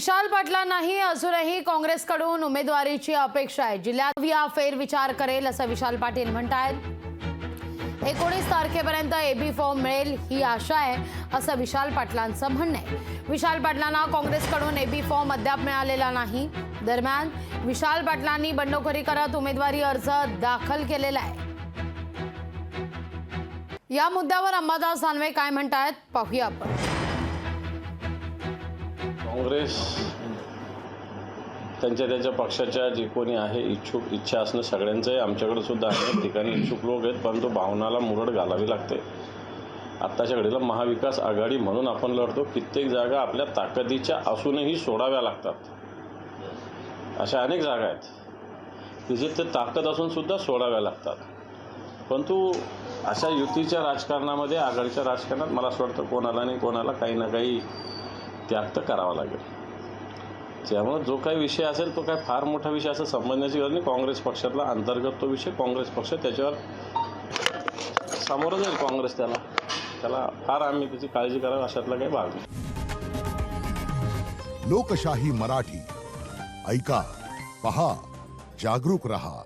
विशाल पाटलांनाही अजूनही काँग्रेसकडून उमेदवारीची अपेक्षा आहे। जिल्ह्यात या फेरविचार करेल असं विशाल पाटील म्हणतात। 19 तारखेपर्यंत एबी फॉर्म मिळेल ही आशा आहे असं विशाल पाटलांचं म्हणणं आहे। विशाल पाटलांना काँग्रेसकडून एबी फॉर्म अद्याप मिळालेला नाही। दरम्यान विशाल पाटलांनी बंडखोरी करत उमेदवारी अर्ज दाखल केलेला आहे। या मुद्द्यावर अंबादास दानवे काय म्हणतात पाहूया आपण। काँग्रेस त्यांच्या पक्षाच्या जे कोणी आहे इच्छा असणं सगळ्यांचं आहे। आमच्याकडे सुद्धा अनेक ठिकाणी इच्छुक लोक आहेत, परंतु भावनाला मुरड घालावी लागते। आत्ताच्या घडीला महाविकास आघाडी म्हणून आपण लढतो। कित्येक जागा आपल्या ताकदीच्या असूनही सोडाव्या लागतात। अशा अनेक जागा आहेत की जिथे ताकद असून सुद्धा सोडाव्या लागतात। परंतु अशा युतीच्या राजकारणामध्ये, आघाडीच्या राजकारणात मला असं वाटतं कोणाला नाही कोणाला काही ना काही त्याग तर करावा लागेल। त्यामुळे जो काही विषय असेल तो काय फार मोठा विषय असं समजण्याची गरज नाही। काँग्रेस पक्षातला अंतर्गत तो विषय, काँग्रेस पक्ष त्याच्यावर सामोरं जाईल। काँग्रेस त्याला फार आम्ही त्याची काळजी करावी अशातला काही भाग नाही। लोकशाही मराठी ऐका, पहा, जागरूक रहा।